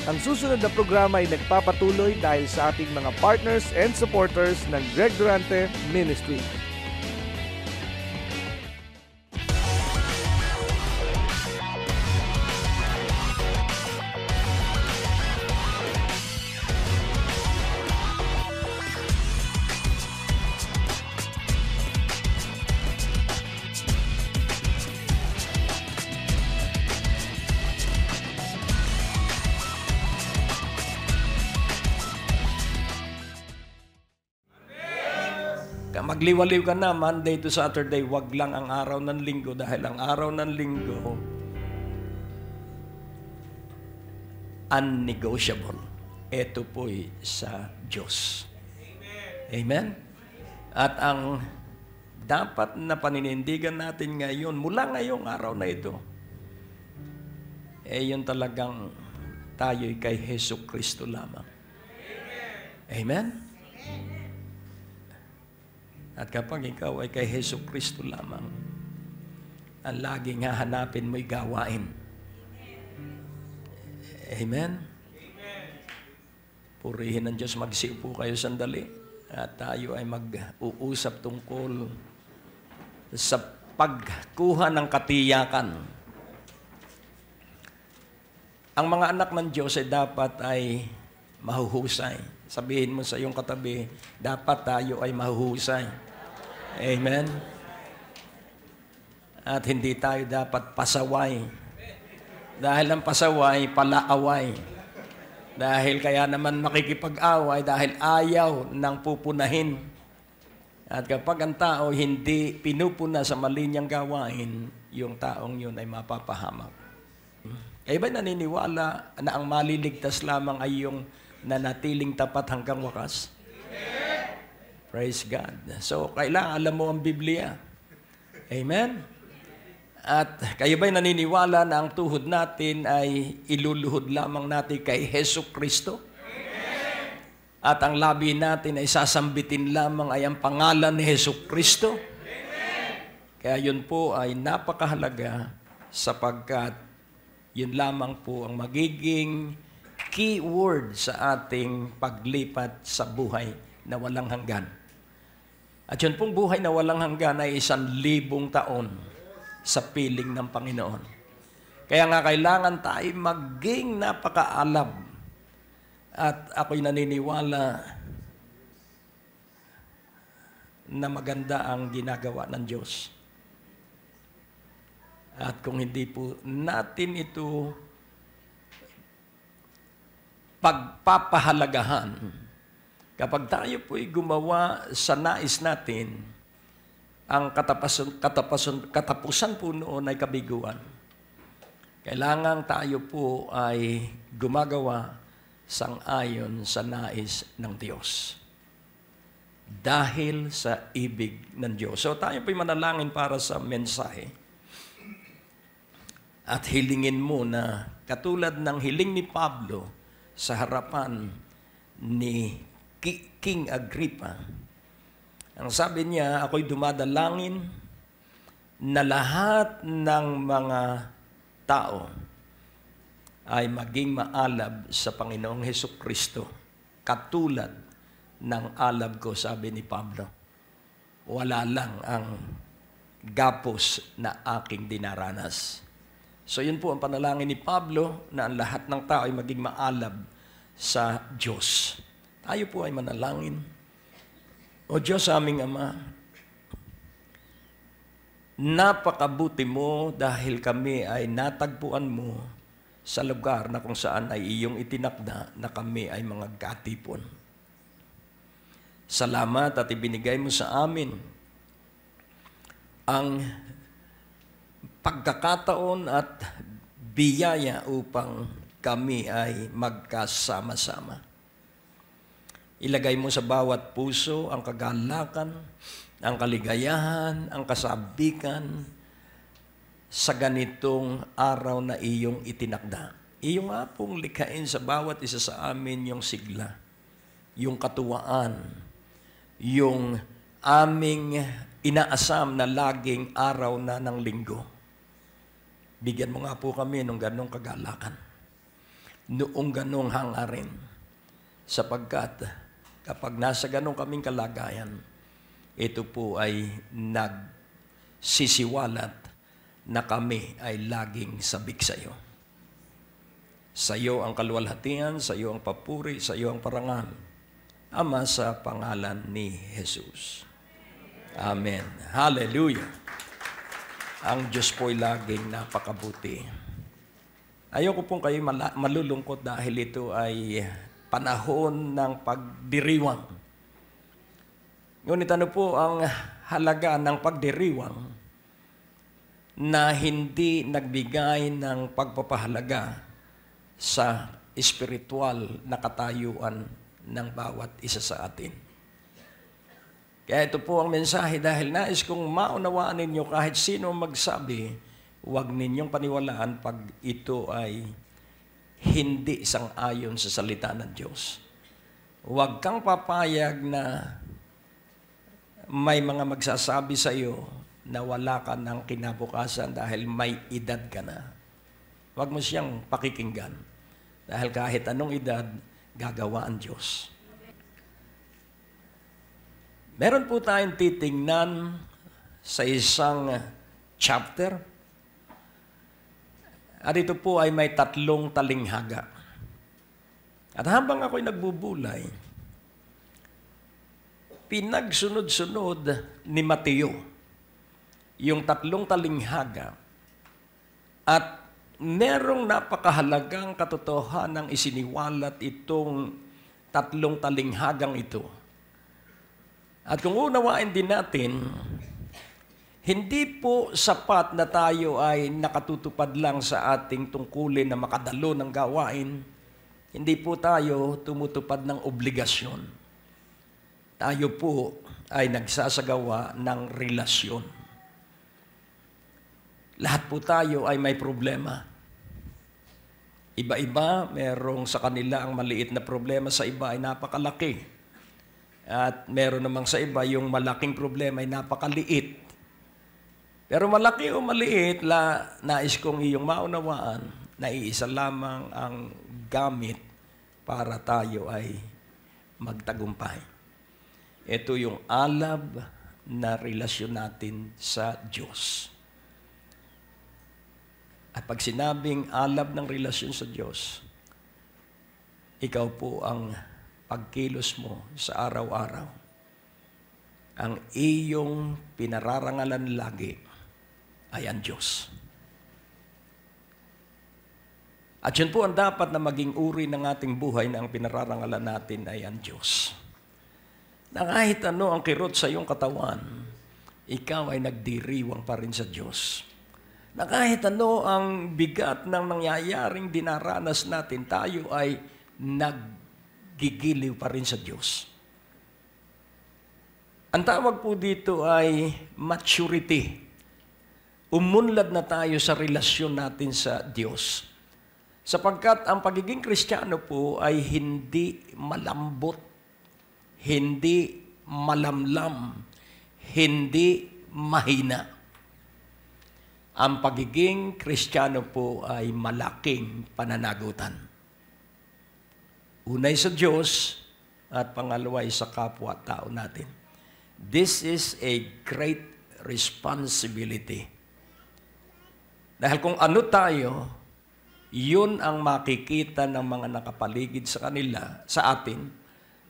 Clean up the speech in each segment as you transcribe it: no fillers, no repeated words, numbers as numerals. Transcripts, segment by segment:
Ang susunod na programa ay nagpapatuloy dahil sa ating mga partners and supporters ng Greg Durante Ministry. Magliwaliw ka na, Monday to Saturday, wag lang ang araw ng linggo dahil ang araw ng linggo unnegotiable. Ito po'y sa Diyos. Amen? At ang dapat na paninindigan natin ngayon, mula ngayong araw na ito, yun talagang tayo'y kay Hesus Kristo lamang. Amen? At kapag ikaw ay kay Hesus Kristo lamang, ang laging hahanapin mo'y gawain. Amen? Purihin ng Diyos. Magsiupo kayo sandali. At tayo ay mag-uusap tungkol sa pagkuha ng katiyakan. Ang mga anak ng Diyos ay dapat ay mahuhusay. Sabihin mo sa iyong katabi, dapat tayo ay mahuhusay. Amen? At hindi tayo dapat pasaway. Dahil ang pasaway, palaaway. Dahil kaya naman makikipag-away dahil ayaw ng pupunahin. At kapag ang tao hindi pinupuna sa mali niyang gawain, yung taong yun ay mapapahamak. Kaya ba naniniwala na ang maliligtas lamang ay yung nanatiling tapat hanggang wakas? Praise God. So, kailangan alam mo ang Biblia. Amen? At kayo ba'y naniniwala na ang tuhod natin ay iluluhod lamang natin kay Hesus Kristo? At ang labi natin ay sasambitin lamang ay ang pangalan ni Hesus Kristo? Kaya yun po ay napakahalaga sapagkat yun lamang po ang magiging key word sa ating paglipat sa buhay na walang hanggan. At yun pong buhay na walang hanggan ay 1,000 taon sa piling ng Panginoon. Kaya nga kailangan tayo maging napakaalam. At ako'y naniniwala na maganda ang ginagawa ng Diyos. At kung hindi po natin ito pagpapahalagahan, kapag tayo po'y gumawa sa nais natin, ang katapusan po noon ay kabiguan. Kailangan tayo po ay gumagawa sang-ayon sa nais ng Diyos. Dahil sa ibig ng Diyos. So tayo po'y manalangin para sa mensahe. At hilingin mo na katulad ng hiling ni Pablo sa harapan ni King Agrippa. Ang sabi niya, ako'y dumadalangin na lahat ng mga tao ay maging maalab sa Panginoong Hesus Kristo. Katulad ng alab ko, sabi ni Pablo. Wala lang ang gapos na aking dinaranas. So yun po ang panalangin ni Pablo na ang lahat ng tao ay maging maalab sa Diyos. Tayo po ay manalangin. O Diyos aming Ama, napakabuti mo dahil kami ay natagpuan mo sa lugar na kung saan ay iyong itinakda na kami ay mga katipon. Salamat at ibinigay mo sa amin ang pagkakataon at biyaya upang kami ay magkasama-sama. Ilagay mo sa bawat puso ang kagalakan, ang kaligayahan, ang kasabikan sa ganitong araw na iyong itinakda. Iyong nga pong likhain sa bawat isa sa amin yung sigla, yung katuwaan, yung aming inaasam na laging araw na ng linggo. Bigyan mo nga po kami ng ganong kagalakan. noong ganong hangarin. Sapagkat kapag nasa ganong kaming kalagayan, ito po ay nagsisiwalat na kami ay laging sabik sa iyo. Sa iyo ang kaluwalhatian, sa iyo ang papuri, sa iyo ang parangal. Ama, sa pangalan ni Jesus. Amen. Hallelujah. Ang Diyos po'y laging napakabuti. Ayoko pong kayo malulungkot dahil ito ay panahon ng pagdiriwang. Ngunit ano po ang halaga ng pagdiriwang na hindi nagbigay ng pagpapahalaga sa espiritual na katayuan ng bawat isa sa atin. Kaya ito po ang mensahe dahil nais kong maunawaan ninyo kahit sino magsabi, huwag ninyong paniwalaan pag ito ay hindi sang-ayon sa salita ng Diyos. Huwag kang papayag na may mga magsasabi sa iyo na wala ka ng kinabukasan dahil may edad ka na. Huwag mo siyang pakikinggan dahil kahit anong edad, gagawa ang Diyos. Meron po tayong titingnan sa isang chapter. At ito po ay may 3 talinghaga. At habang ako'y nagbubulay, pinagsunod-sunod ni Mateo yung 3 talinghaga at merong napakahalagang katotohanan isiniwalat itong 3 talinghagang ito. At kung unawain din natin, hindi po sapat na tayo ay nakatutupad lang sa ating tungkulin na makadalo ng gawain. Hindi po tayo tumutupad ng obligasyon. Tayo po ay nagsasagawa ng relasyon. Lahat po tayo ay may problema. Iba-iba, merong sa kanila ang maliit na problema, sa iba ay napakalaki. At meron namang sa iba yung malaking problema ay napakaliit. Pero malaki o maliit, nais kong iyong maunawaan na iisa lamang ang gamit para tayo ay magtagumpay. Ito yung alab na relasyon natin sa Diyos. At pag sinabing alab ng relasyon sa Diyos, ikaw po ang pagkilos mo sa araw-araw. Ang iyong pinararangalan lagi ay ang Diyos. At yun po ang dapat na maging uri ng ating buhay na ang pinararangalan natin ay ang Diyos. Na kahit ano ang kirot sa iyong katawan, ikaw ay nagdiriwang pa rin sa Diyos. Na kahit ano ang bigat ng nangyayaring dinaranas natin, tayo ay naggigiliw pa rin sa Diyos. Ang tawag po dito ay maturity. Umunlad na tayo sa relasyon natin sa Diyos. Sapagkat ang pagiging Kristiyano po ay hindi malambot, hindi malamlam, hindi mahina. Ang pagiging Kristiyano po ay malaking pananagutan. Unay sa Diyos at pangalaway sa kapwa-tao natin. This is a great responsibility. Dahil kung ano tayo, yun ang makikita ng mga nakapaligid sa kanila, sa atin,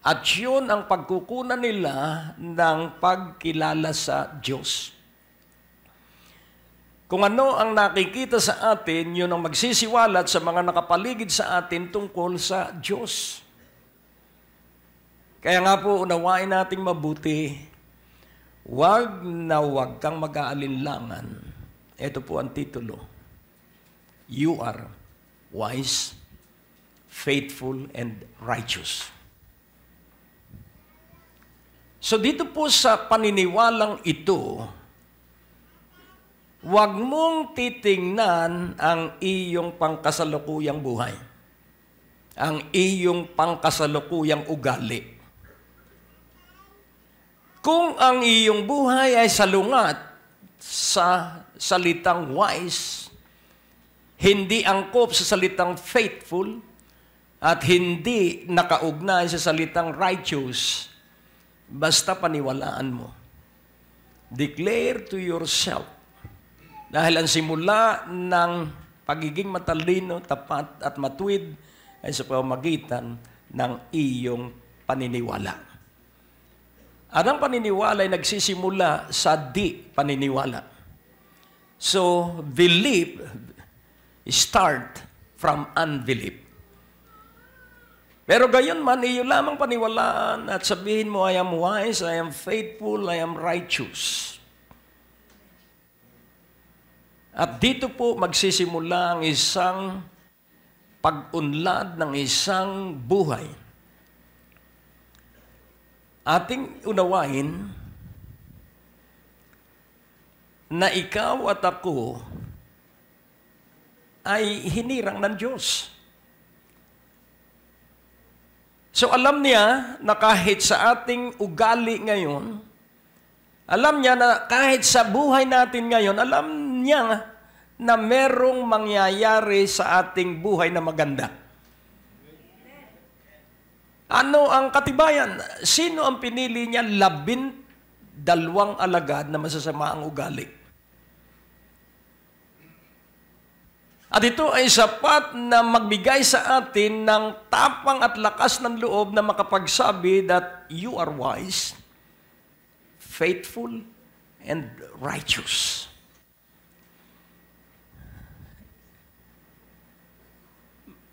at yun ang pagkukunan nila ng pagkilala sa Diyos. Kung ano ang nakikita sa atin, yun ang magsisiwalat sa mga nakapaligid sa atin tungkol sa Diyos. Kaya nga po, unawain nating mabuti, wag kang mag-aalinlangan. Ito po ang titulo. You are wise, faithful, and righteous. So dito po sa paniniwalang ito, huwag mong titingnan ang iyong pangkasalukuyang buhay, ang iyong pangkasalukuyang ugali. Kung ang iyong buhay ay salungat sa salitang wise, hindi angkop sa salitang faithful, at hindi nakaugnay sa salitang righteous, basta paniwalaan mo. Declare to yourself. Dahil ang simula ng pagiging matalino, tapat at matuwid ay sa pamamagitan ng iyong paniniwala. At ang paniniwala ay nagsisimula sa di paniniwala. So, belief start from unbelief. Pero gayon man, iyo lamang paniwalaan at sabihin mo, I am wise, I am faithful, I am righteous. At dito po magsisimula ang isang pag-unlad ng isang buhay. Ating unawain na ikaw at ako ay hinirang ng Diyos. So alam niya na kahit sa ating ugali ngayon, alam niya na kahit sa buhay natin ngayon, alam niya na merong mangyayari sa ating buhay na maganda. Ano ang katibayan? Sino ang pinili niya? 12 alagad na masasama ang ugali. At ito ay sapat na magbigay sa atin ng tapang at lakas ng loob na makapagsabi that you are wise, faithful, and righteous.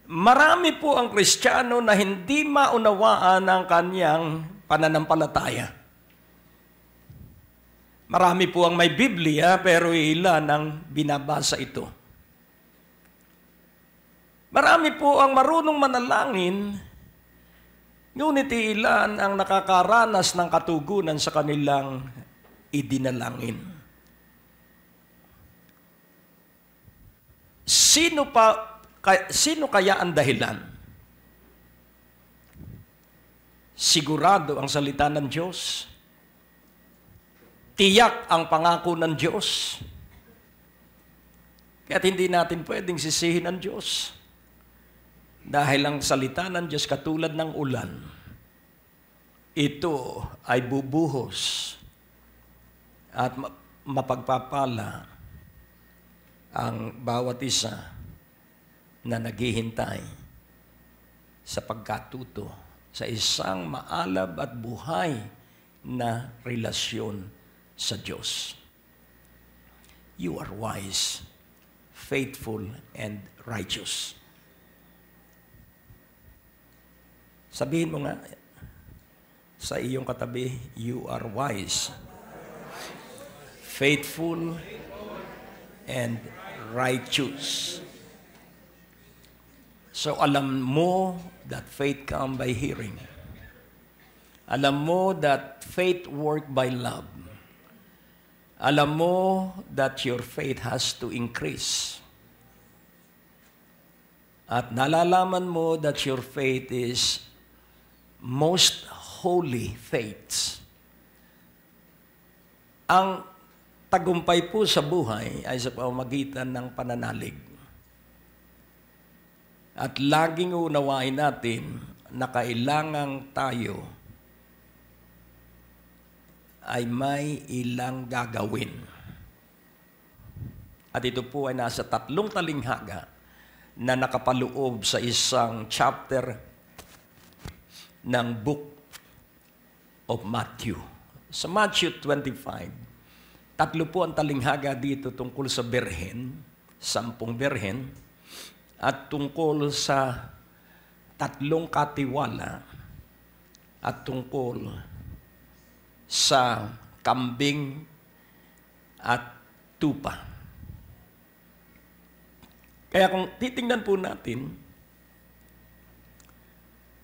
Marami po ang Kristiyano na hindi maunawaan ang kanyang pananampalataya. Marami po ang may Biblia pero ilan ang binabasa ito. Marami po ang marunong manalangin, ngunit ilan ang nakakaranas ng katugunan sa kanilang idinalangin. Sino kaya ang dahilan? Sigurado ang salita ng Diyos. Tiyak ang pangako ng Diyos. Kaya't hindi natin pwedeng sisihin ang Diyos. Dahil ang salita ng Diyos katulad ng ulan, ito ay bubuhos at mapagpapala ang bawat isa na naghihintay sa pagkatuto sa isang maalab at buhay na relasyon sa Diyos. You are wise, faithful, and righteous. Sabihin mo nga sa iyong katabi, you are wise, faithful, and righteous. So alam mo that faith comes by hearing. Alam mo that faith works by love. Alam mo that your faith has to increase. At nalalaman mo that your faith is most holy faith. Ang tagumpay po sa buhay ay sa pamamagitan ng pananalig. At laging unawain natin na kailangan tayo ay may ilang gagawin. At ito po ay nasa 3 talinghaga na nakapaloob sa isang chapter ng Book of Matthew. Sa Matthew 25, 3 po ang talinghaga dito tungkol sa birhen, 10 birhen, at tungkol sa 3 katiwala at tungkol sa kambing at tupa. Kaya kung titingnan po natin,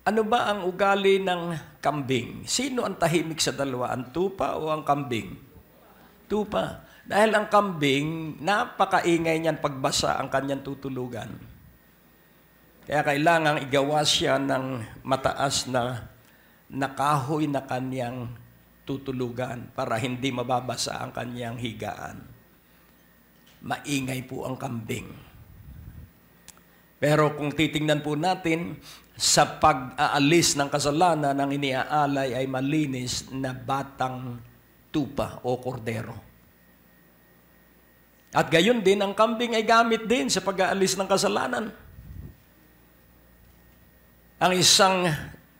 ano ba ang ugali ng kambing? Sino ang tahimik sa dalawa? Ang tupa o ang kambing? Tupa. Dahil ang kambing, napakaingay niyan pagbasa ang kanyang tutulugan. Kaya kailangang igawa siya ng mataas na kahoy na kanyang tutulugan para hindi mababasa ang kanyang higaan. Maingay po ang kambing. Pero kung titingnan po natin, sa pag-aalis ng kasalanan, ang iniaalay ay malinis na batang tupa o kordero. At gayon din, ang kambing ay gamit din sa pag-aalis ng kasalanan. Ang isang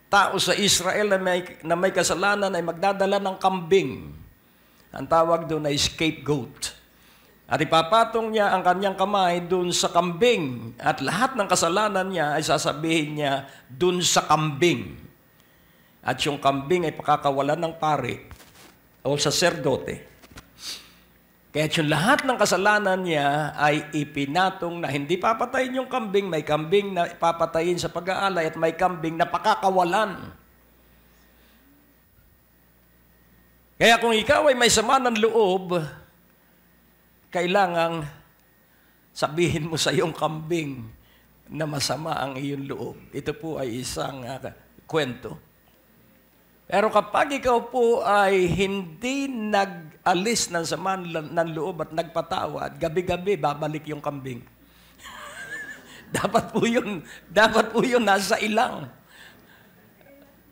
tao sa Israel na may kasalanan ay magdadala ng kambing. Ang tawag doon ay scapegoat. At ipapatong niya ang kanyang kamay doon sa kambing. At lahat ng kasalanan niya ay sasabihin niya doon sa kambing. At yung kambing ay pakakawalan ng pari o saserdote. Kaya yung lahat ng kasalanan niya ay ipinatong na hindi papatayin yung kambing, may kambing na papatayin sa pag-aalay at may kambing na pakakawalan. Kaya kung ikaw ay may sama ng loob, kailangang sabihin mo sa iyong kambing na masama ang iyong loob. Ito po ay isang kwento. Pero kapag ikaw po ay hindi nag-alis ng sama ng loob at nagpatawad, gabi-gabi babalik yung kambing. dapat po yun nasa ilang.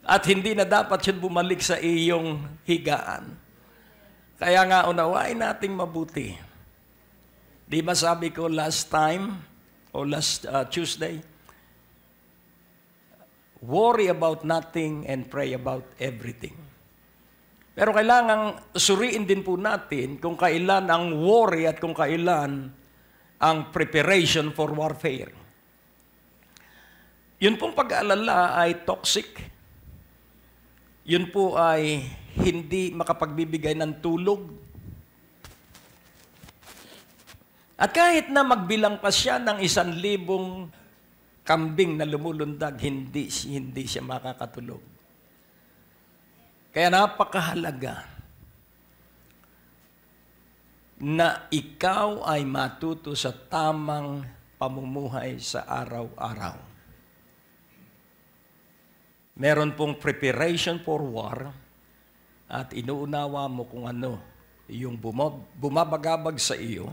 At hindi na dapat yun bumalik sa iyong higaan. Kaya nga unawain nating mabuti. Di ba sabi ko last time, o last Tuesday, worry about nothing and pray about everything. Pero kailangang suriin din po natin kung kailan ang worry at kung kailan ang preparation for warfare. Yun pong pag-aalala ay toxic. Yun po ay hindi makapagbibigay ng tulog. At kahit na magbilang pa siya ng 1,000 kambing na lumulundag, hindi siya makakatulog. Kaya napakahalaga na ikaw ay matuto sa tamang pamumuhay sa araw-araw. Meron pong preparation for war at inuunawa mo kung ano yung bumabagabag sa iyo.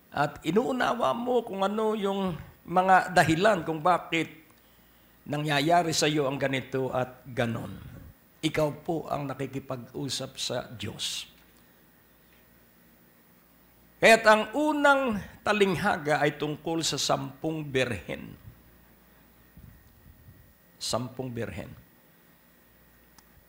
At inuunawa mo kung ano yung mga dahilan kung bakit nangyayari sa iyo ang ganito at ganon. Ikaw po ang nakikipag-usap sa Diyos. Kaya't ang unang talinghaga ay tungkol sa 10 birhen. 10 birhen.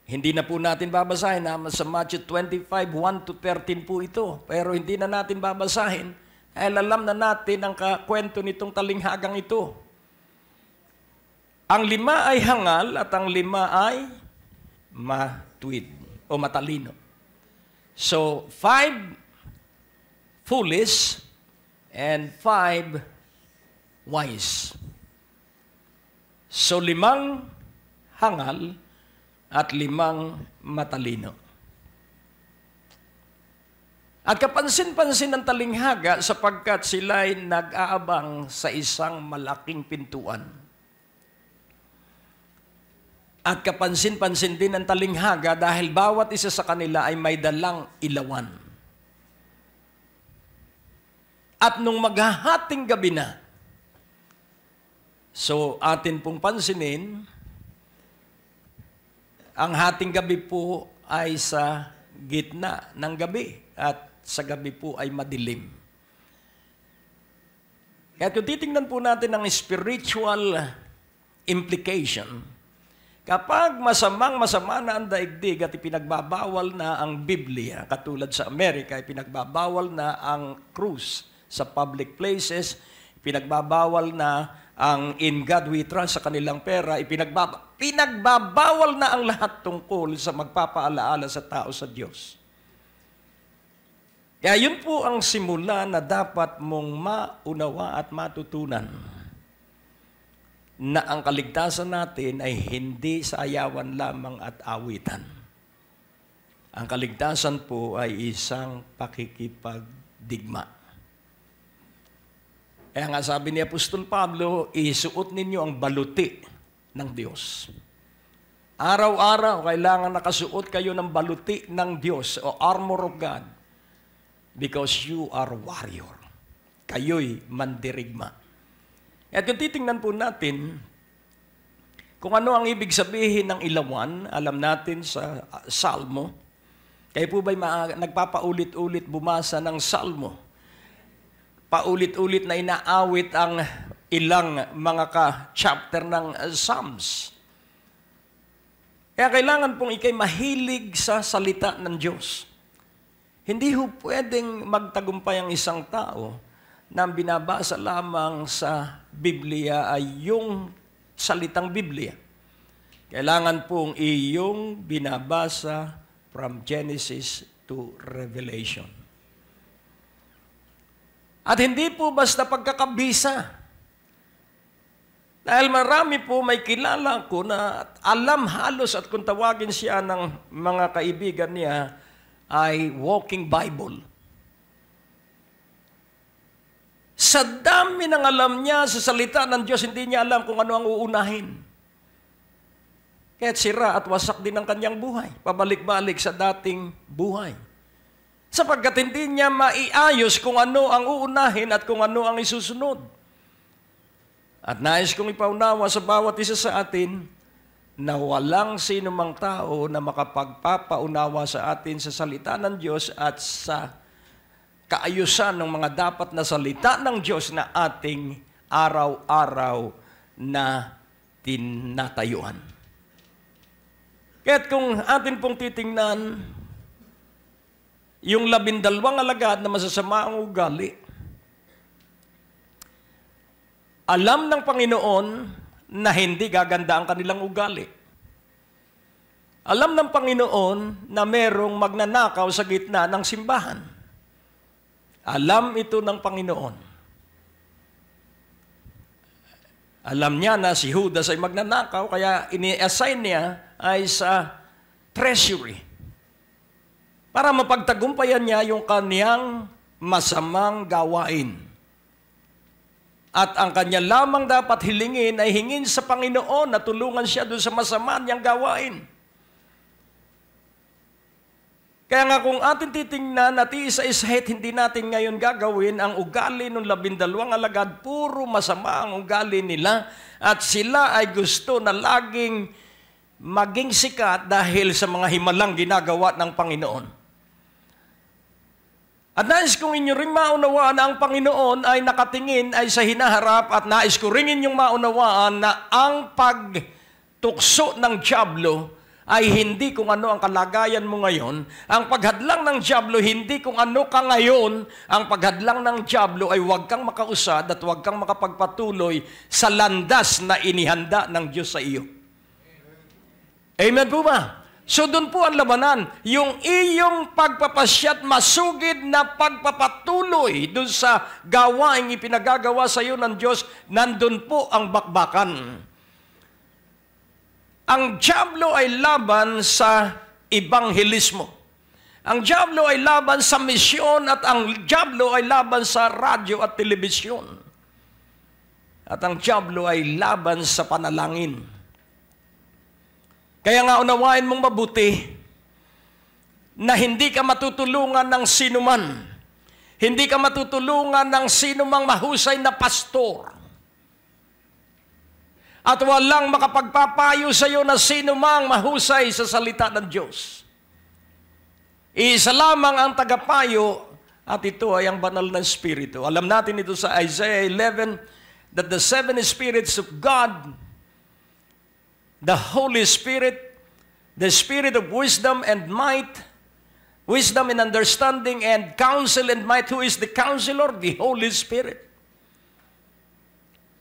Hindi na po natin babasahin. Sa Matthew 25, 1-13 po ito. Pero hindi na natin babasahin. Dahil alam na natin ang kwento nitong talinghagang ito. Ang 5 ay hangal at ang 5 ay matuwid o matalino. So, 5 foolish and 5 wise. So, 5 hangal at 5 matalino. At kapansin-pansin ng talinghaga sapagkat sila'y nag-aabang sa isang malaking pintuan. At kapansin-pansin din ng talinghaga dahil bawat isa sa kanila ay may dalang ilawan. At nung maghahating gabi na, so atin pong pansinin, ang hating gabi po ay sa gitna ng gabi at sa gabi po ay madilim. Kaya kung titingnan po natin ang spiritual implication, kapag masama na ang daigdig at ipinagbabawal na ang Biblia, katulad sa Amerika, ipinagbabawal na ang krus sa public places, ipinagbabawal na ang in God we trust sa kanilang pera, pinagbabawal na ang lahat tungkol sa magpapaalaala sa tao sa Diyos. Kaya yun po ang simula na dapat mong maunawa at matutunan na ang kaligtasan natin ay hindi sa ayawan lamang at awitan. Ang kaligtasan po ay isang pakikipagdigma. Kaya nga sabi ni Apostol Pablo, isuot ninyo ang baluti ng Diyos. Araw-araw, kailangan nakasuot kayo ng baluti ng Diyos o armor of God because you are warrior. Kayo'y mandirigma. At kung titingnan po natin, kung ano ang ibig sabihin ng ilawan, alam natin sa Salmo, kayo po ba'y nagpapaulit-ulit bumasa ng Salmo? Paulit-ulit na inaawit ang ilang mga ka-chapter ng Psalms. Kaya kailangan pong ikay mahilig sa salita ng Diyos. Hindi ho pwedeng magtagumpay ang isang tao na binabasa lamang sa Biblia ay yung salitang Biblia. Kailangan pong iyong binabasa from Genesis to Revelation. At hindi po basta pagkakabisa. Dahil marami po may kilala ko na alam halos at kung tawagin siya ng mga kaibigan niya ay walking Bible. Sa dami ng alam niya sa salita ng Diyos, hindi niya alam kung ano ang uunahin. Kaya't sira at wasak din ang kanyang buhay. Pabalik-balik sa dating buhay. Sapagkat hindi niya maiayos kung ano ang uunahin at kung ano ang isusunod. At nais kong ipaunawa sa bawat isa sa atin na walang sinumang tao na makapagpapaunawa sa atin sa salita ng Diyos at sa kaayusan ng mga dapat na salita ng Diyos na ating araw-araw na tinatayuan. Kaya't kung atin pong titingnan, yung 12 alagad na masasama ang ugali, alam ng Panginoon na hindi gaganda ang kanilang ugali. Alam ng Panginoon na merong magnanakaw sa gitna ng simbahan. Alam ito ng Panginoon. Alam niya na si Judas ay magnanakaw, kaya ini-assign niya ay sa treasury para mapagtagumpayan niya yung kaniyang masamang gawain. At ang kanya lamang dapat hilingin ay hingin sa Panginoon na tulungan siya doon sa masama niyang gawain. Kaya nga kung atin titingnan at isa-isa't hindi natin ngayon gagawin ang ugali ng 12 alagad, puro masama ang ugali nila at sila ay gusto na laging maging sikat dahil sa mga himalang ginagawa ng Panginoon. At nais kong inyo ring maunawaan na ang Panginoon ay nakatingin ay sa hinaharap at nais ko rin inyong maunawaan na ang pagtukso ng dyablo ay hindi kung ano ang kalagayan mo ngayon. Ang paghadlang ng dyablo, hindi kung ano ka ngayon. Ang paghadlang ng dyablo ay huwag kang makausad at huwag kang makapagpatuloy sa landas na inihanda ng Diyos sa iyo. Amen po ba? So doon po ang labanan. Yung iyong pagpapasyat masugid na pagpapatuloy doon sa gawaing ipinagagawa sa iyo ng Diyos, nandun po ang bakbakan. Ang dyablo ay laban sa ebanghelismo. Ang dyablo ay laban sa misyon at ang dyablo ay laban sa radyo at telebisyon. At ang dyablo ay laban sa panalangin. Kaya nga unawain mong mabuti na hindi ka matutulungan ng sinuman. Hindi ka matutulungan ng sinumang mahusay na pastor. At walang makapagpapayo sa iyo na sino mang mahusay sa salita ng Diyos. Isa lamang ang tagapayo at ito ay ang banal na Espiritu. Alam natin ito sa Isaiah 11 that the 7 Spirits of God, the Holy Spirit, the Spirit of wisdom and might, wisdom and understanding and counsel and might, who is the counselor? The Holy Spirit.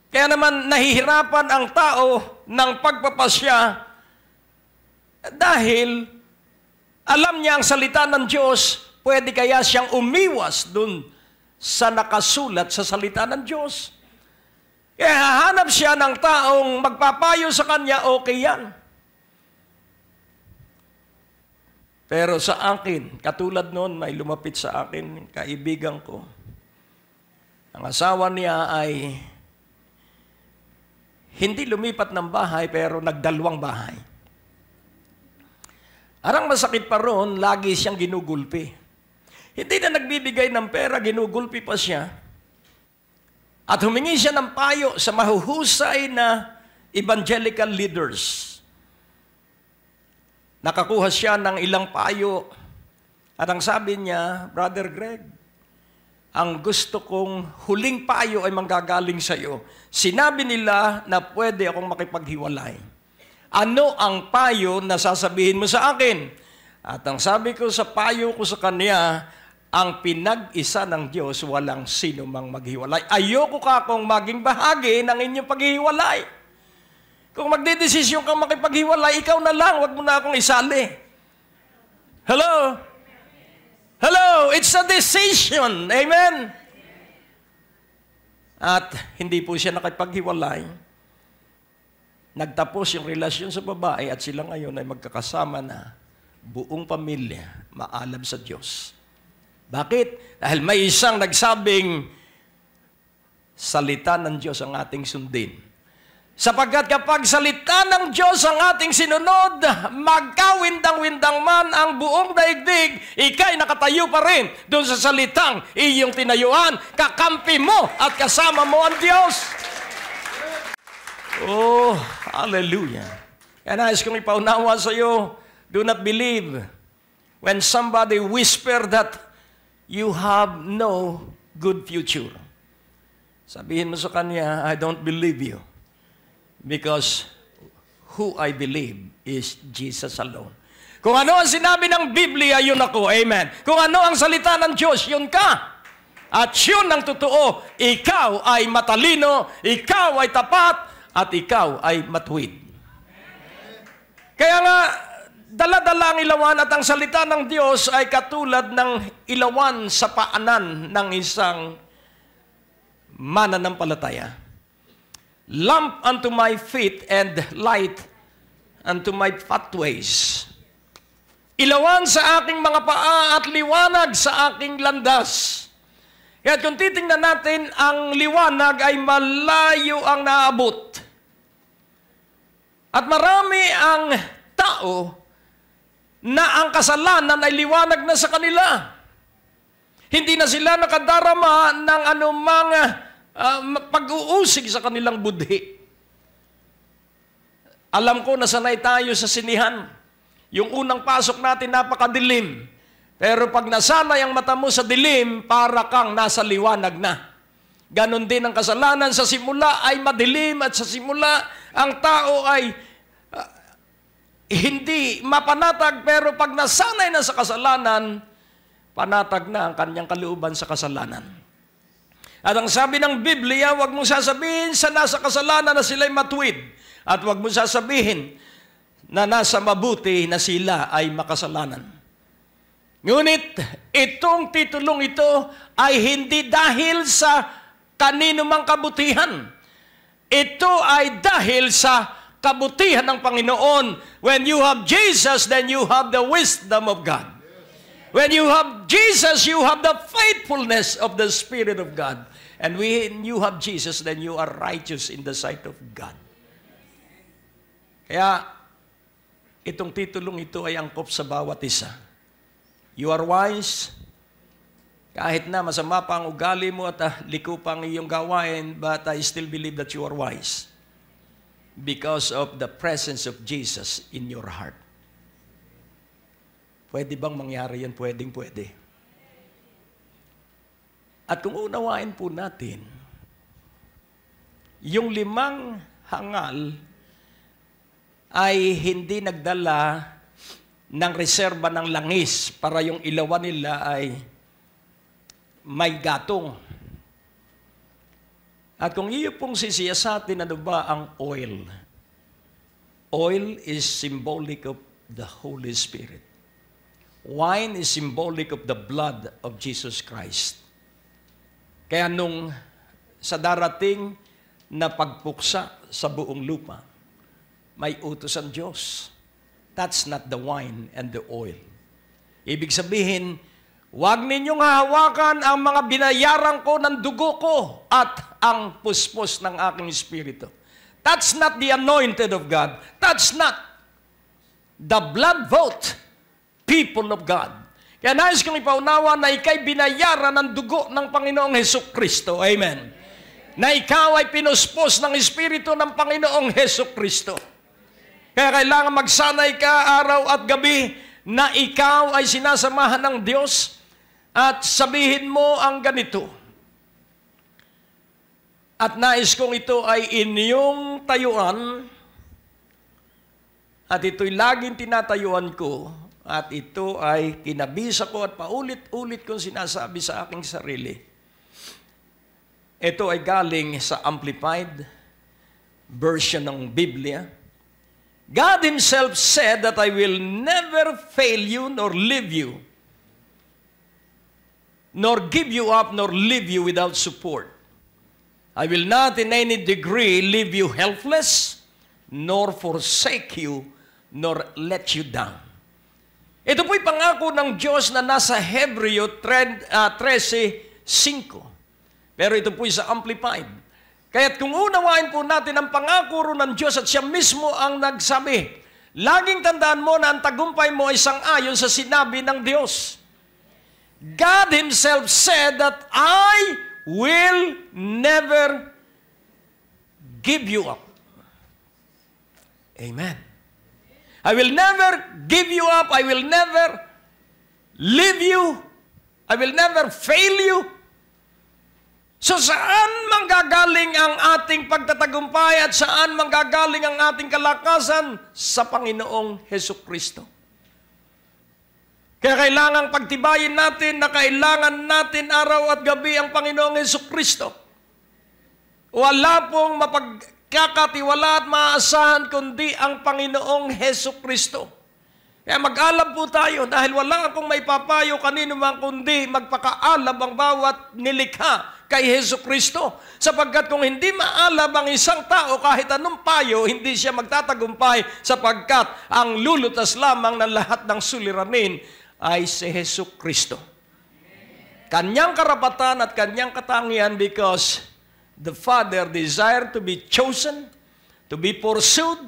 Kaya naman nahihirapan ang tao ng pagpapasya dahil alam niya ang salita ng Diyos, pwede kaya siyang umiwas dun sa nakasulat sa salita ng Diyos. Kaya hahanap siya ng taong magpapayo sa kanya, okay yan. Pero sa akin, katulad noon, may lumapit sa akin, kaibigan ko. Ang asawa niya ay hindi lumipat ng bahay, pero nagdalawang bahay. Arang masakit pa ron, lagi siyang ginugulpi. Hindi na nagbibigay ng pera, ginugulpi pa siya. At humingi siya ng payo sa mahuhusay na evangelical leaders. Nakakuha siya ng ilang payo. At ang sabi niya, Brother Greg, ang gusto kong huling payo ay manggagaling sa iyo. Sinabi nila na pwede akong makipaghiwalay. Ano ang payo na sasabihin mo sa akin? At ang sabi ko sa payo ko sa kanya, ang pinag-isa ng Diyos, walang sino mang maghiwalay. Ayoko ka kung maging bahagi ng inyong paghiwalay. Kung magdedesisyon kang makipaghiwalay, ikaw na lang, wag mo na akong isali. Hello? Hello? It's a decision. Amen? At hindi po siya nakipaghiwalay. Nagtapos yung relasyon sa babae at sila ngayon ay magkakasama na buong pamilya, maalam sa Diyos. Bakit? Dahil may isang nagsabing, salita ng Diyos ang ating sundin. Sapagkat kapag salita ng Diyos ang ating sinunod, magkawindang-windang man ang buong daigdig, ika'y nakatayo pa rin doon sa salitang iyong tinayuan, kakampi mo at kasama mo ang Diyos. Oh, hallelujah. Kaya nais kong ipaunawa sa iyo, do not believe when somebody whisper that you have no good future. Sabihin mo sa kanya, I don't believe you. Because who I believe is Jesus alone. Kung ano ang sinabi ng Biblia, yun ako. Amen. Kung ano ang salita ng Diyos, yun ka. At yun ang totoo. Ikaw ay matalino, ikaw ay tapat, at ikaw ay matuwid. Kaya nga, dala-dala ang ilawan at ang salita ng Diyos ay katulad ng ilawan sa paanan ng isang mananampalataya. Lamp unto my feet and light unto my pathways. Ilawan sa aking mga paa at liwanag sa aking landas. Kaya kung titingnan natin, ang liwanag ay malayo ang naabot. At marami ang tao na ang kasalanan ay liwanag na sa kanila. Hindi na sila nakadarama ng anumang pag-uusig sa kanilang budhi. Alam ko na sanay tayo sa sinihan. Yung unang pasok natin napakadilim. Pero pag nasanay ang mata mo sa dilim, para kang nasa liwanag na. Ganon din ang kasalanan. Sa simula ay madilim at sa simula ang tao ay hindi mapanatag, pero pag nasanay na sa kasalanan, panatag na ang kanyang kalooban sa kasalanan. At ang sabi ng Biblia, huwag mong sasabihin sa nasa kasalanan na sila'y matuwid. At huwag mong sasabihin na nasa mabuti na sila ay makasalanan. Ngunit, itong titulong ito ay hindi dahil sa kanino mang kabutihan. Ito ay dahil sa kabutihan ng Panginoon. When you have Jesus, then you have the wisdom of God. When you have Jesus, you have the faithfulness of the Spirit of God. And when you have Jesus, then you are righteous in the sight of God. Kaya, itong titulong ito ay angkop sa bawat isa. You are wise, kahit na masama pa ang ugali mo at liko pa ang iyong gawain, but I still believe that you are wise because of the presence of Jesus in your heart. Pwede bang mangyari yan? Pwedeng-pwede. At kung unawain po natin, yung 5 hangal ay hindi nagdala ng reserba ng langis para yung ilawan nila ay may gatong. At kung iyo pong sisiyasatin, ano ba ang oil? Oil is symbolic of the Holy Spirit. Wine is symbolic of the blood of Jesus Christ. Kaya nung sa darating na pagpuksa sa buong lupa, may utos ang Diyos. That's not the wine and the oil. Ibig sabihin, huwag ninyong hahawakan ang mga binayaran ko ng dugo ko at ang puspos ng aking espiritu. That's not the anointed of God. That's not the blood vote people of God. Kaya nais kong ipaunawa na ikay binayaran ng dugo ng Panginoong Hesukristo. Amen. na ikaw ay pinuspos ng Espiritu ng Panginoong Hesukristo. Kaya kailangan magsanay ka araw at gabi na ikaw ay sinasamahan ng Diyos at sabihin mo ang ganito. At nais kong ito ay inyong tayuan at ito'y laging tinatayuan ko at ito ay kinabisa ko at paulit-ulit kong sinasabi sa aking sarili. Ito ay galing sa Amplified version ng Biblia. God Himself said that I will never fail you nor leave you, nor give you up nor leave you without support. I will not in any degree leave you helpless, nor forsake you, nor let you down. Ito po'y pangako ng Diyos na nasa Hebreo 13:5. Pero ito po'y sa Amplified. Kaya't kung unawain po natin ang pangako ng Diyos at siya mismo ang nagsabi, laging tandaan mo na ang tagumpay mo ay sang-ayon sa sinabi ng Diyos. God Himself said that I will never give you up. Amen. I will never give you up. I will never leave you. I will never fail you. So saan manggagaling ang ating pagtatagumpay at saan manggagaling ang ating kalakasan? Sa Panginoong Hesukristo. Kaya kailangang pagtibayin natin na kailangan natin araw at gabi ang Panginoong Hesukristo. Wala pong mapagkakatiwala at maaasahan kundi ang Panginoong Hesukristo. Kaya mag-alab po tayo dahil wala akong may papayo kanino man kundi magpakaalab ang bawat nilikha kay Hesukristo. Sapagkat kung hindi maalab ang isang tao kahit anong payo, hindi siya magtatagumpay sapagkat ang lulutas lamang ng lahat ng suliranin ay si Hesukristo. Kanyang karapatan at kanyang katangian because the Father desired to be chosen, to be pursued,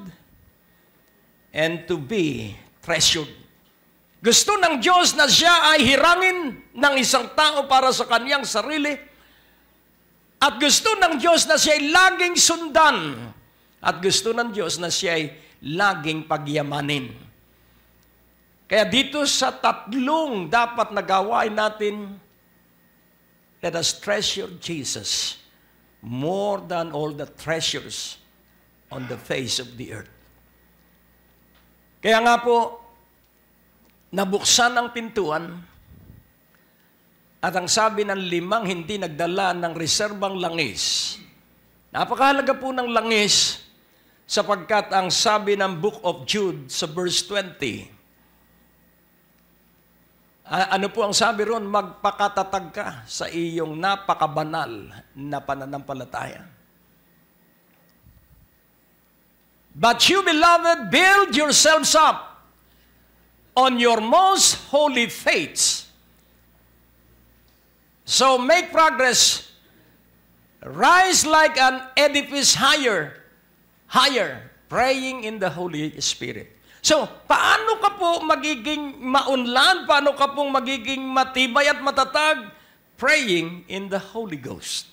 and to be treasured. Gusto ng Diyos na siya ay hirangin ng isang tao para sa kanyang sarili. At gusto ng Diyos na siya ay laging sundan. At gusto ng Diyos na siya ay laging pagyamanin. Kaya dito sa tatlong dapat nagawain natin, let us treasure Jesus more than all the treasures on the face of the earth. Kaya nga po, nabuksan ang pintuan at ang sabi ng 5 hindi nagdala ng reserbang langis. Napakahalaga po ng langis sapagkat ang sabi ng Book of Jude sa verse 20, ano po ang sabi ron? Magpakatatag ka sa iyong napakabanal na pananampalataya. But you, beloved, build yourselves up on your most holy faiths. So make progress. Rise like an edifice higher, praying in the Holy Spirit. So, paano ka po magiging maunlad? Paano ka pong magiging matibay at matatag? Praying in the Holy Ghost.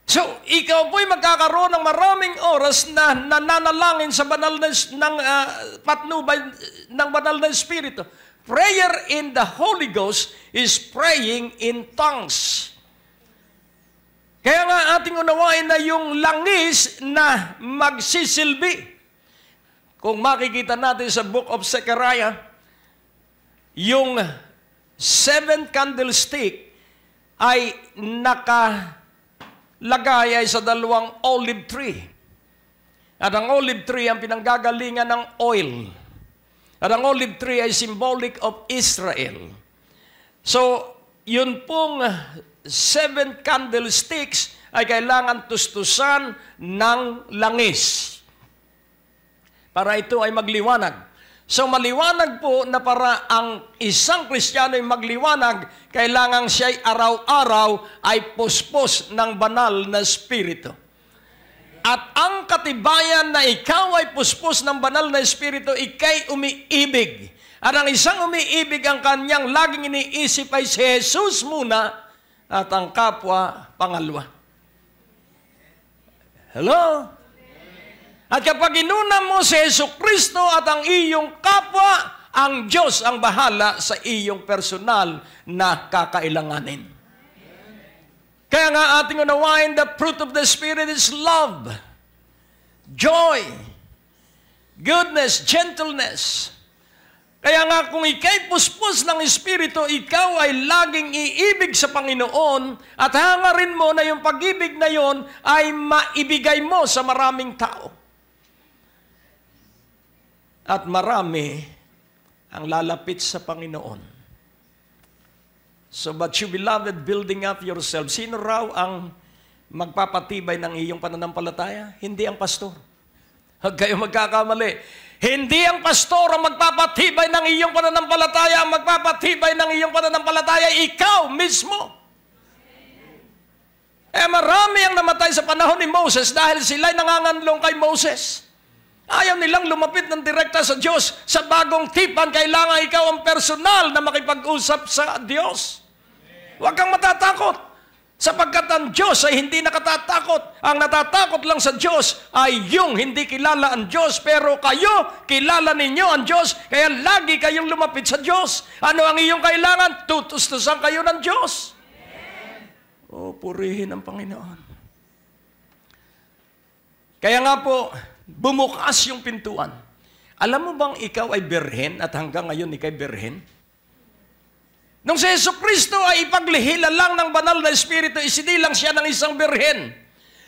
So, ikaw po'y magkakaroon ng maraming oras na nananalangin sa banal na patnubay ng banal na Espiritu. Prayer in the Holy Ghost is praying in tongues. Kaya nga ating unawain na yung langis na magsisilbi. Kung makikita natin sa Book of Zechariah, yung 7 candlestick ay nakalagay ay sa 2 olive tree. At ang olive tree ang pinanggagalingan ng oil. At ang olive tree ay symbolic of Israel. So, yun pong 7 candlesticks ay kailangan tustusan ng langis para ito ay magliwanag. So maliwanag po na para ang isang Kristiyano ay magliwanag, kailangan siya ay araw-araw ay puspos ng banal na Espiritu. At ang katibayan na ikaw ay puspos ng banal na Espiritu, ikay umiibig. At ang isang umiibig, ang kanyang laging iniisip ay si Jesus muna at ang kapwa pangalawa. Hello? At kapag inuna mo si Jesucristo at ang iyong kapwa, ang Diyos ang bahala sa iyong personal na kakailanganin. Kaya nga ating unawain, the fruit of the Spirit is love, joy, goodness, gentleness. Kaya nga kung ika'y puspos ng Espiritu, ikaw ay laging iibig sa Panginoon at hangarin mo na yung pag-ibig na yon ay maibigay mo sa maraming tao. At marami ang lalapit sa Panginoon. So, but you beloved, building up yourself. Sino raw ang magpapatibay ng iyong pananampalataya? Hindi ang pastor. Huwag kayo magkakamali. Hindi ang pastor ang magpapatibay ng iyong pananampalataya. Ang magpapatibay ng iyong pananampalataya, ikaw mismo. Marami ang namatay sa panahon ni Moses dahil sila'y nanganganlong kay Moses. Ayaw nilang lumapit ng direkta sa Diyos. Sa bagong tipan, kailangan ikaw ang personal na makipag-usap sa Diyos. Huwag kang matatakot. Sapagkat ang Diyos ay hindi nakatatakot. Ang natatakot lang sa Diyos ay yung hindi kilala ang Diyos. Pero kayo, kilala ninyo ang Diyos. Kaya lagi kayong lumapit sa Diyos. Ano ang iyong kailangan? Tutustusan kayo ng Diyos. O, purihin ang Panginoon. Kaya nga po, bumukas yung pintuan. Alam mo bang ikaw ay birhen at hanggang ngayon ikay birhen? Nung si Jesucristo ay ipaglihila lang ng banal na Espiritu, isinilang siya ng isang birhen.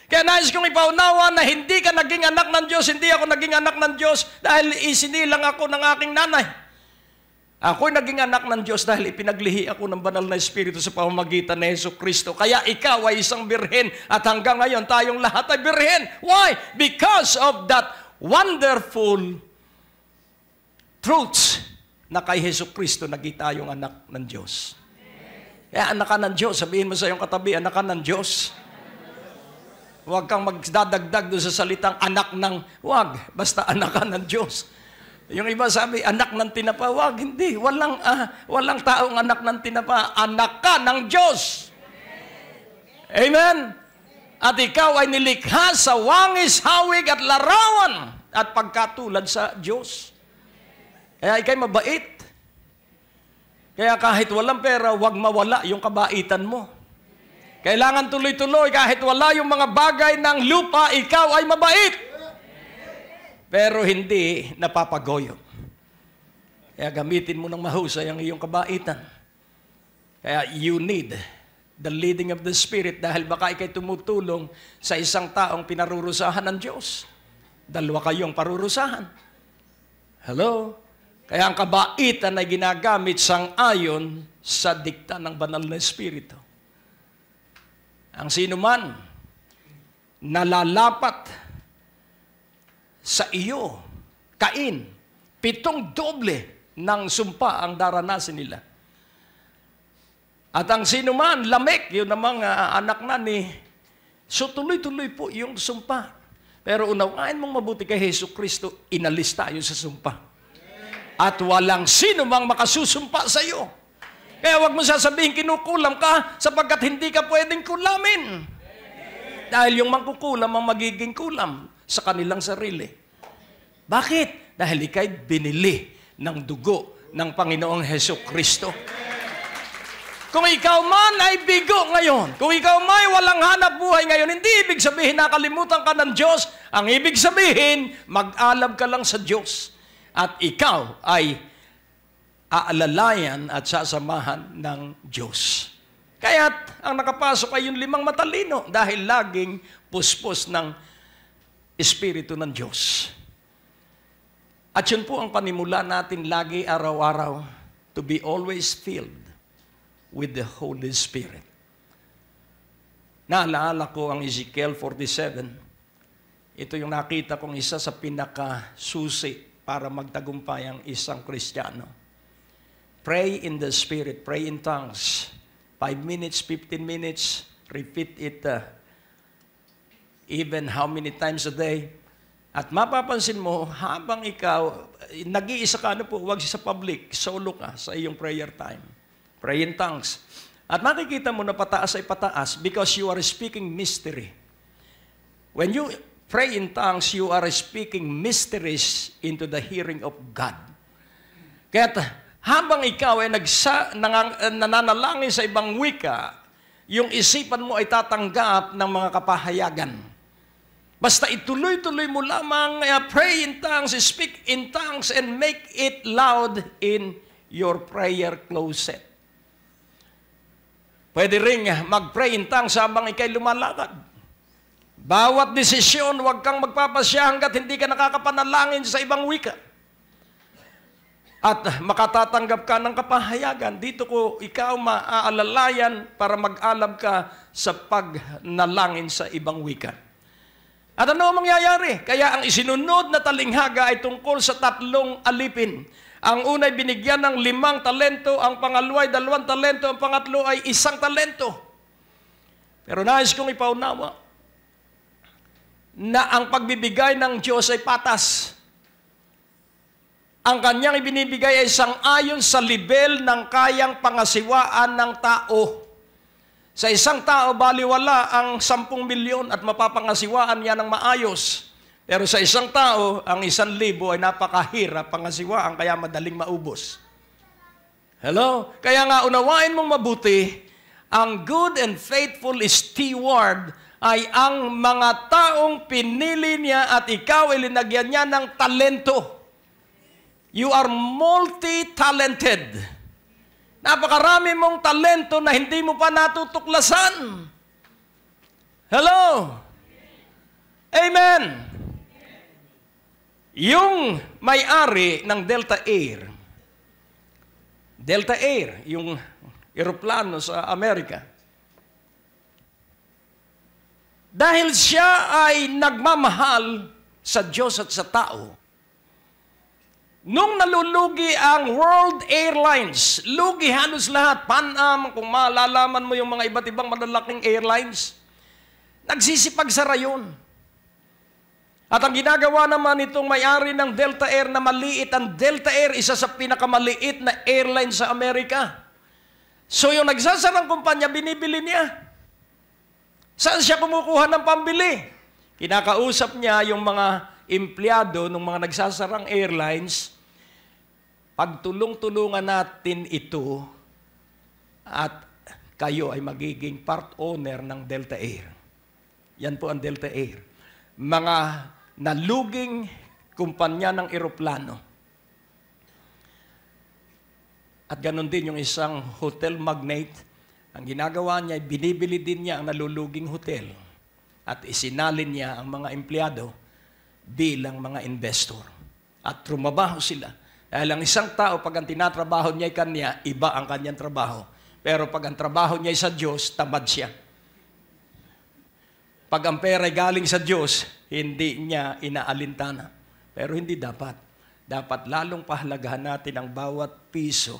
Kaya nais kong ipaunawa na hindi ka naging anak ng Diyos, hindi ako naging anak ng Diyos dahil isinilang ako ng aking nanay. Ako'y naging anak ng Diyos dahil ipinaglihi ako ng banal na Espiritu sa pamamagitan ni Jesucristo. Kaya ikaw ay isang birhen at hanggang ngayon tayong lahat ay birhen. Why? Because of that wonderful truths na kay Jesucristo naging tayong anak ng Diyos. Kaya anak ka ng Diyos. Sabihin mo sa iyong katabi, anak ka ng Diyos. Huwag kang magdadagdag doon sa salitang anak ng, huwag, basta anak ka ng Diyos. Yung iba sabi, anak ng tinapa. Wag, hindi. Walang taong anak ng tinapa. Anak ka ng Diyos. Amen? At ikaw ay nilikha sa wangis, hawig at larawan at pagkatulad sa Diyos. Kaya ikay mabait. Kaya kahit walang pera, wag mawala yung kabaitan mo. Kailangan tuloy-tuloy. Kahit wala yung mga bagay ng lupa, ikaw ay mabait. Pero hindi napapagoyo. Kaya gamitin mo ng mahusay ang iyong kabaitan. Kaya you need the leading of the Spirit dahil baka ikay tumutulong sa isang taong pinarurusahan ng Diyos. Dalawa kayong parurusahan. Hello? Kaya ang kabaitan ay ginagamit sang-ayon sa dikta ng banal na Espiritu. Ang sinuman nalalapat sa iyo, Cain, 7 doble ng sumpa ang daranasin nila. At ang sinuman, Lamek, yun namang anak na ni, so tuloy-tuloy po yung sumpa. Pero unawain mong mabuti kay Jesucristo, inalis tayo sa sumpa. At walang sino mang makasusumpa sa iyo. Kaya wag mo sasabihin kinukulam ka sapagkat hindi ka pwedeng kulamin. Dahil yung mangkukulam ang magiging kulam sa kanilang sarili. Bakit? Dahil ikay binili ng dugo ng Panginoong Jesucristo. Kung ikaw man ay bigo ngayon, kung ikaw may walang hanap buhay ngayon, hindi ibig sabihin nakalimutan ka ng Diyos. Ang ibig sabihin, mag-alab ka lang sa Diyos. At ikaw ay aalalayan at sasamahan ng Diyos. Kaya't ang nakapasok ay yung 5 matalino dahil laging puspos ng Espiritu ng Diyos. At yun po ang panimula natin lagi araw-araw, to be always filled with the Holy Spirit. Naalala ko ang Ezekiel 47. Ito yung nakita kong isa sa pinakasusi para magtagumpay ang isang Kristiyano. Pray in the Spirit, pray in tongues. 5 minutes, 15 minutes, repeat it even how many times a day. At mapapansin mo, habang ikaw, nag-iisa ka, huwag sa public, solo ka sa iyong prayer time. Pray in tongues. At makikita mo na pataas ay pataas because you are speaking mystery. When you pray in tongues, you are speaking mysteries into the hearing of God. Kaya habang ikaw ay nananalangin sa ibang wika, yung isipan mo ay tatanggap ng mga kapahayagan. Basta ituloy-tuloy mo lamang, pray in tongues, speak in tongues, and make it loud in your prayer closet. Pwede rin mag-pray in tongues habang ikay lumalakad. Bawat desisyon, huwag kang magpapasya hanggat hindi ka nakakapanalangin sa ibang wika. At makatatanggap ka ng kapahayagan. Dito ko ikaw maaalalayan para mag-alab ka sa pagnalangin sa ibang wika. At ano ang mangyayari? Kaya ang isinunod na talinghaga ay tungkol sa 3 alipin. Ang unay binigyan ng 5 talento, ang pangalawa ay 2 talento, ang pangatlo ay 1 talento. Pero nais kong ipaunawa na ang pagbibigay ng Diyos ay patas. Ang kanyang ibinibigay ay sang-ayon sa level ng kayang pangasiwaan ng tao. Sa isang tao, baliwala ang 10 milyon at mapapangasiwaan niya ng maayos. Pero sa isang tao, ang 1,000 ay napakahirap pangasiwaan, kaya madaling maubos. Hello? Kaya nga, unawain mong mabuti, ang good and faithful steward ay ang mga taong pinili niya at ikaw ay linagyan niya ng talento. You are multi-talented. Napakarami mong talento na hindi mo pa natutuklasan. Hello? Amen. Yung may-ari ng Delta Air, yung eroplano sa Amerika, dahil siya ay nagmamahal sa Diyos at sa tao, nung nalulugi ang World Airlines, lugi halos lahat, Pan Am, kung malalaman mo yung mga iba't ibang malalaking airlines, nagsisipagsara yun. At ang ginagawa naman itong may-ari ng Delta Air na maliit, ang Delta Air, isa sa pinakamaliit na airline sa Amerika. So yung nagsasarang kumpanya, binibili niya. Saan siya kumukuha ng pambili? Kinakausap niya yung mga empleyado ng mga nagsasarang airlines, pagtulong-tulungan natin ito at kayo ay magiging part owner ng Delta Air. Yan po ang Delta Air. Mga naluging kumpanya ng eroplano. At ganun din yung isang hotel magnate. Ang ginagawa niya, binibili din niya ang naluluging hotel at isinalin niya ang mga empleyado bilang mga investor. At trumabaho sila. Dahil ang isang tao, pag ang tinatrabaho niya ay kanya, iba ang kanyang trabaho. Pero pag ang trabaho niya ay sa Diyos, tamad siya. Pag ang pera ay galing sa Diyos, hindi niya inaalintana. Pero hindi dapat. Dapat lalong pahalagahan natin ang bawat piso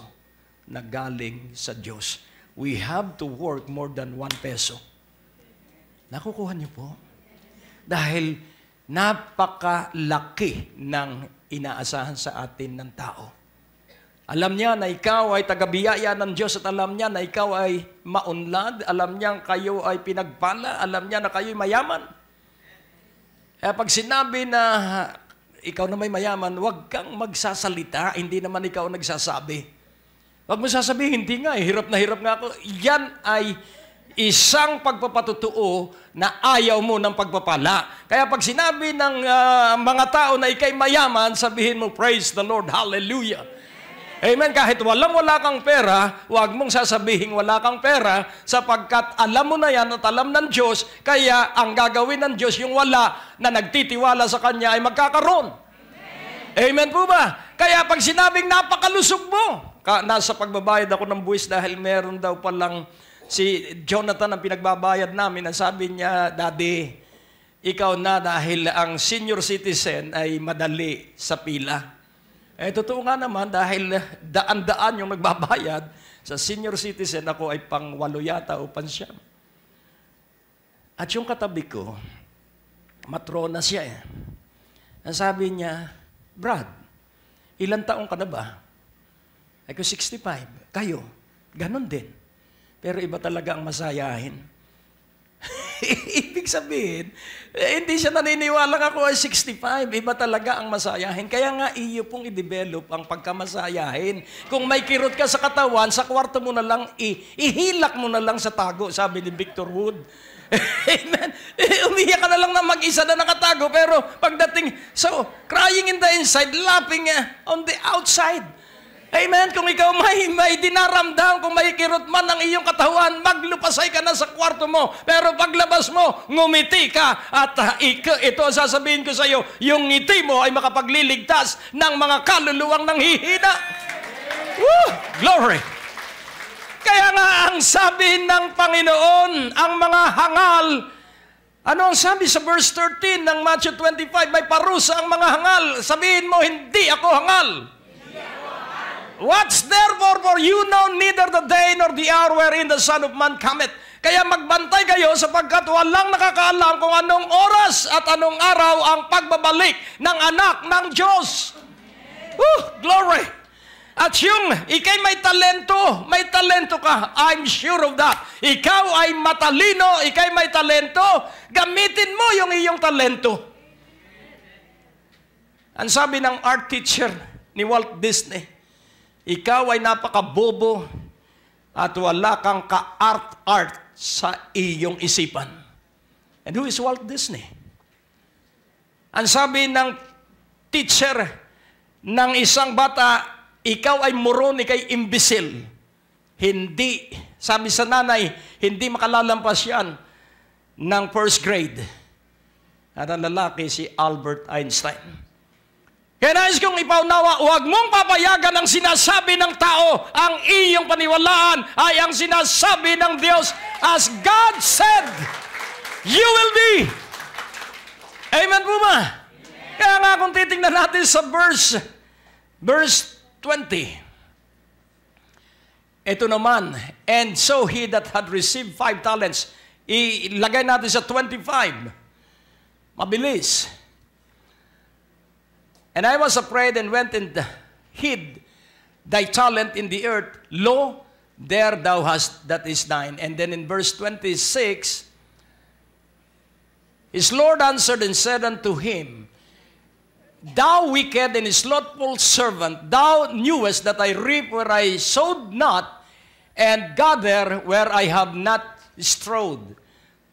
na galing sa Diyos. We have to work more than 1 peso. Nakukuha niyo po? Dahil napakalaki ng inaasahan sa atin ng tao. Alam niya na ikaw ay tagabiyaya ng Diyos at alam niya na ikaw ay maunlad. Alam niya kayo ay pinagpala. Alam niya na kayo ay mayaman. Kaya pag sinabi na ikaw na may mayaman, huwag kang magsasalita. Hindi naman ikaw nagsasabi. Huwag mo sasabihin, hindi nga, hirap na hirap nga ako. Yan ay isang pagpapatutuo na ayaw mo ng pagpapala. Kaya pag sinabi ng mga tao na ikay mayaman, sabihin mo, praise the Lord, hallelujah. Amen. Kahit wala kang pera, huwag mong sasabihin wala kang pera sapagkat alam mo na yan at alam ng Diyos, kaya ang gagawin ng Diyos, yung wala na nagtitiwala sa Kanya ay magkakaroon. Amen po ba? Kaya pag sinabing napakalusog mo, nasa pagbabayad ako ng buwis dahil meron daw palang si Jonathan ang pinagbabayad namin. Ang sabi niya, Daddy, ikaw na dahil ang senior citizen ay madali sa pila. Eh, totoo nga naman dahil daan-daan yung nagbabayad sa senior citizen, ako ay pang-8 yata o pang-9. At yung katabi ko, matrona siya eh. Ang sabi niya, Brad, ilang taong ka na ba? Ako 65. Kayo, ganun din. Pero iba talaga ang masayahin. Ibig ibig sabihin, hindi siya naniniwala ako ay 65. Iba talaga ang masayahin. Kaya nga iyo pong i-develop ang pagkamasayahin. Kung may kirot ka sa katawan, sa kwarto mo na lang, ihilak mo na lang sa tago, sabi ni Victor Wood. Amen. Umiyak ka na lang na mag-isa na nakatago, pero pagdating, so, crying in the inside, laughing on the outside. Amen. Kung ikaw may dinaramdam, kung may kirot man ang iyong katawan, maglupasay ka na sa kwarto mo. Pero paglabas mo, ngumiti ka. At ito ang sasabihin ko sa iyo, yung ngiti mo ay makapagliligtas ng mga kaluluwang nanghihina. Woo! Glory! Kaya nga ang sabi ng Panginoon, ang mga hangal, ano ang sabi sa verse 13 ng Matthew 25, may parusa ang mga hangal. Sabihin mo, hindi ako hangal. Watch therefore, for you know neither the day nor the hour wherein the Son of Man cometh. Kaya magbantay kayo sapagkat walang nakakaalam kung anong oras at anong araw ang pagbabalik ng anak ng Diyos. Glory! At yung ikay may talento ka, I'm sure of that. Ikaw ay matalino, ikay may talento, gamitin mo yung iyong talento. Ang sabi ng art teacher ni Walt Disney, ikaw ay napakabobo at wala kang ka-art sa iyong isipan. And who is Walt Disney? Ang sabi ng teacher ng isang bata, ikaw ay moron, ikay imbecile. Hindi, sabi sa nanay, hindi makalalampas yan ng first grade. At ang lalaki si Albert Einstein. Kaya nais kong ipaunawa, huwag mong papayagan ang sinasabi ng tao. Ang iyong paniwalaan ay ang sinasabi ng Diyos. As God said, you will be. Amen po ba? Amen. Kaya nga kung titingnan natin sa verse 20. Ito naman, and so he that had received 5 talents, ilagay natin sa 25. Mabilis. And I was afraid and went and hid thy talent in the earth. Lo, there thou hast, that is 9. And then in verse 26, his Lord answered and said unto him, thou wicked and slothful servant, thou knewest that I reap where I sowed not, and gather where I have not strawed.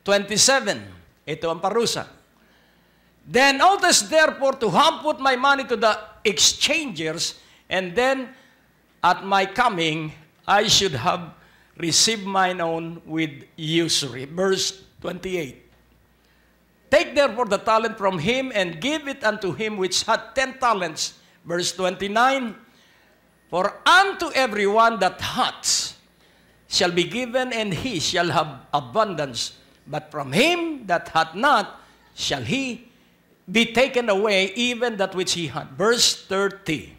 27. Ito ang parusa. Then oughtest therefore to have put my money to the exchangers, and then at my coming I should have received mine own with usury. Verse 28. Take therefore the talent from him, and give it unto him which had 10 talents. Verse 29. For unto everyone that hath shall be given, and he shall have abundance. But from him that hath not shall he be taken away, even that which he had. Verse 30.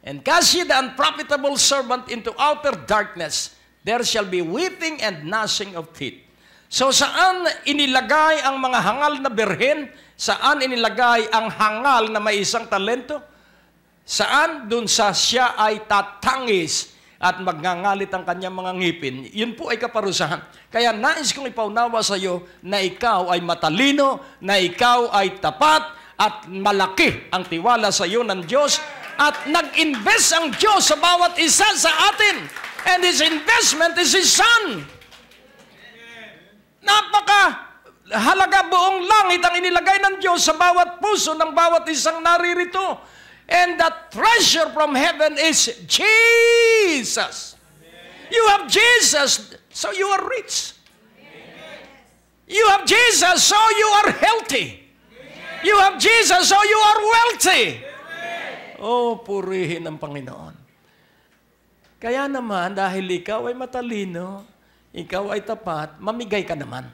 And cast ye the unprofitable servant into outer darkness, there shall be weeping and gnashing of teeth. So saan inilagay ang mga hangal na birhen? Saan inilagay ang hangal na may isang talento? Saan? Dun sa siya ay tatangis at magngangalit ang kanyang mga ngipin. Yun po ay kaparusahan. Kaya nais kong ipaunawa sa iyo na ikaw ay matalino, na ikaw ay tapat, at malaki ang tiwala sa iyo ng Diyos, at nag-invest ang Diyos sa bawat isa sa atin. And His investment is His Son. Napaka halaga, buong langit ang inilagay ng Diyos sa bawat puso ng bawat isang naririto. And the treasure from heaven is Jesus. You have Jesus, so you are rich. You have Jesus, so you are healthy. You have Jesus, so you are wealthy. Oh, purihin ang Panginoon. Kaya naman, dahil ikaw ay matalino, ikaw ay tapat, mamigay ka naman.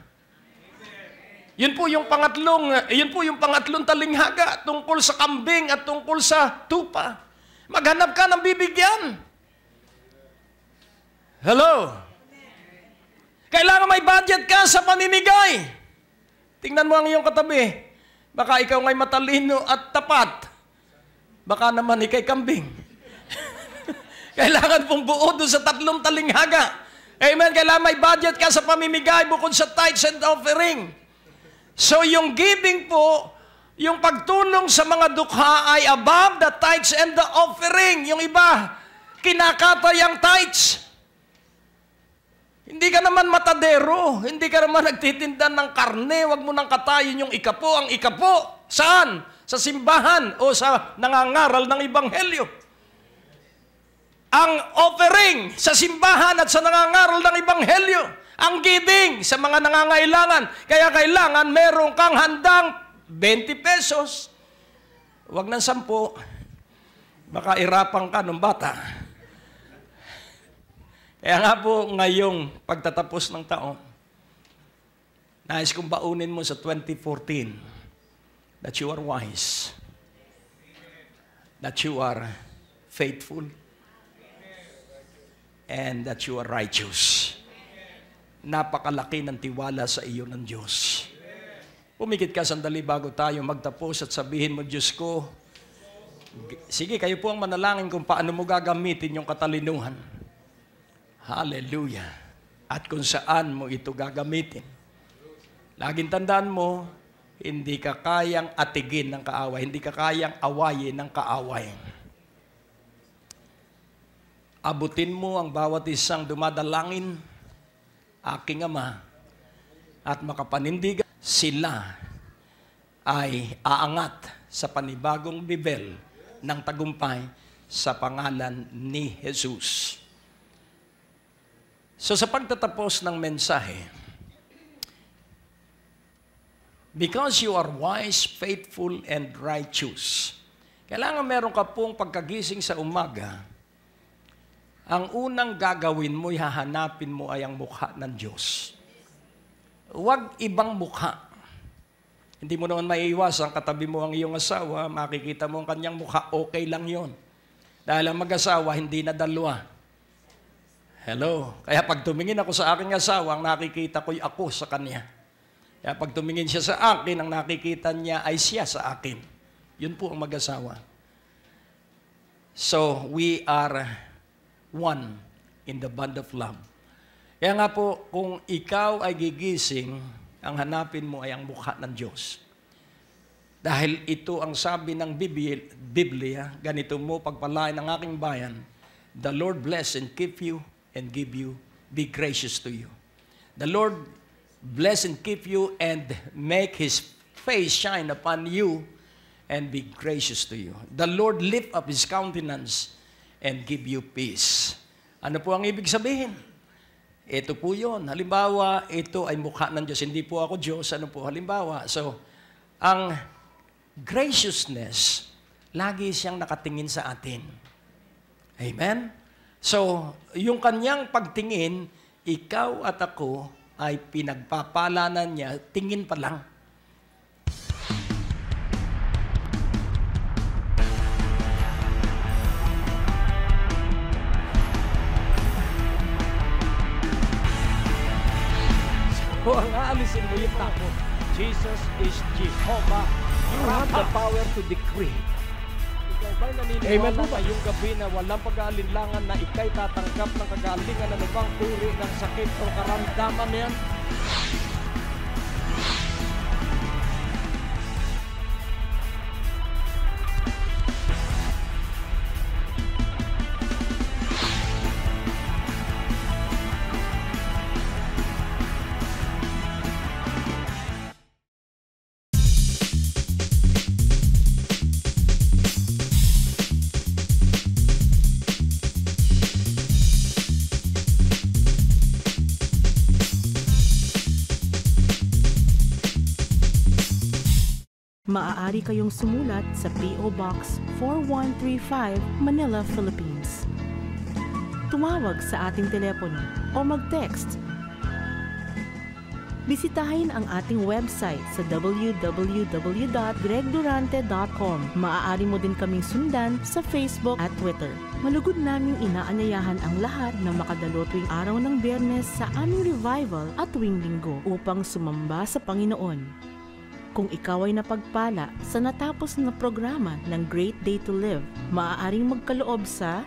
Yun po yung pangatlong talinghaga tungkol sa kambing at tungkol sa tupa. Maghanap ka ng bibigyan. Hello? Kailangan may budget ka sa pamimigay. Tingnan mo ang iyong katabi. Baka ikaw ngay matalino at tapat. Baka naman ikay kambing. Kailangan pong buo doon sa 3 talinghaga. Amen. Kailangan may budget ka sa pamimigay bukod sa tithes and offering. So yung giving po, yung pagtulong sa mga dukha ay above the tithes and the offering. Yung iba, kinakatay ang tithes. Hindi ka naman matadero, hindi ka naman nagtitinda ng karne, wag mo nang katayin yung ikapo. Ang ikapo, saan? Sa simbahan o sa nangangaral ng Ebanghelyo. Ang offering sa simbahan at sa nangangaral ng Ebanghelyo. Ang giving sa mga nangangailangan. Kaya kailangan meron kang handang 20 pesos. Wag ng 10. Baka irapang ka nung bata. Kaya nga po ngayong pagtatapos ng taon, nais kong baunin mo sa 2014 that you are wise, that you are faithful, and that you are righteous. Napakalaki ng tiwala sa iyo ng Diyos. Pumikit ka sandali bago tayo magtapos at sabihin mo, Diyos ko, sige, kayo po ang manalangin kung paano mo gagamitin yung katalinuhan. Hallelujah. At kung saan mo ito gagamitin. Laging tandaan mo, hindi ka kayang atigin ng kaaway, hindi ka kayang awayin ng kaaway. Abutin mo ang bawat isang dumadalangin, aking Ama, at makapanindigan, sila ay aangat sa panibagong bibel ng tagumpay sa pangalan ni Jesus. So sa pagtatapos ng mensahe, because you are wise, faithful, and righteous, kailangan meron ka pong pagkagising sa umaga, ang unang gagawin mo, hahanapin mo ay ang mukha ng Diyos. Huwag ibang mukha. Hindi mo naman maiiwasan, katabi mo ang iyong asawa, makikita mo ang kanyang mukha, okay lang yon. Dahil ang mag-asawa, hindi na dalawa. Hello? Kaya pag tumingin ako sa aking asawa, ang nakikita ko'y ako sa kanya. Kaya pag tumingin siya sa akin, ang nakikita niya ay siya sa akin. Yun po ang mag-asawa. So, we are one in the bond of love. Kaya nga po, kung ikaw ay gigising, ang hanapin mo ay ang mukha ng Diyos. Dahil ito ang sabi ng Biblia, ganito mo pagpalain ang aking bayan, the Lord bless and keep you and give you, be gracious to you. The Lord bless and keep you and make His face shine upon you and be gracious to you. The Lord lift up His countenance and give you peace. Ano po ang ibig sabihin? Ito po yun. Halimbawa, ito ay mukha ng Diyos. Hindi po ako Diyos. Ano po halimbawa? So, ang graciousness, lagi siyang nakatingin sa atin. Amen? So, yung kanyang pagtingin, ikaw at ako ay pinagpapalanan niya, tingin pa lang. So, ang aalisin mo yung takot. Jesus is Jehovah. You have the power to decree. Ikaw ba'y naniniwala na yung gabi na walang pag-aalinlangan na ikay tatanggap ng kagalingan na bang uri ng sakit o karamdaman yan? Maaari kayong sumulat sa P.O. Box 4135, Manila, Philippines. Tumawag sa ating telepono o mag-text. Bisitahin ang ating website sa www.gregdurante.com. Maaari mo din kaming sundan sa Facebook at Twitter. Malugod naming inaanyayahan ang lahat na makadalo tuwing araw ng Biyernes sa aming revival at tuwing Linggo upang sumamba sa Panginoon. Kung ikaw ay napagpala sa natapos na programa ng Great Day to Live, maaaring magkaloob sa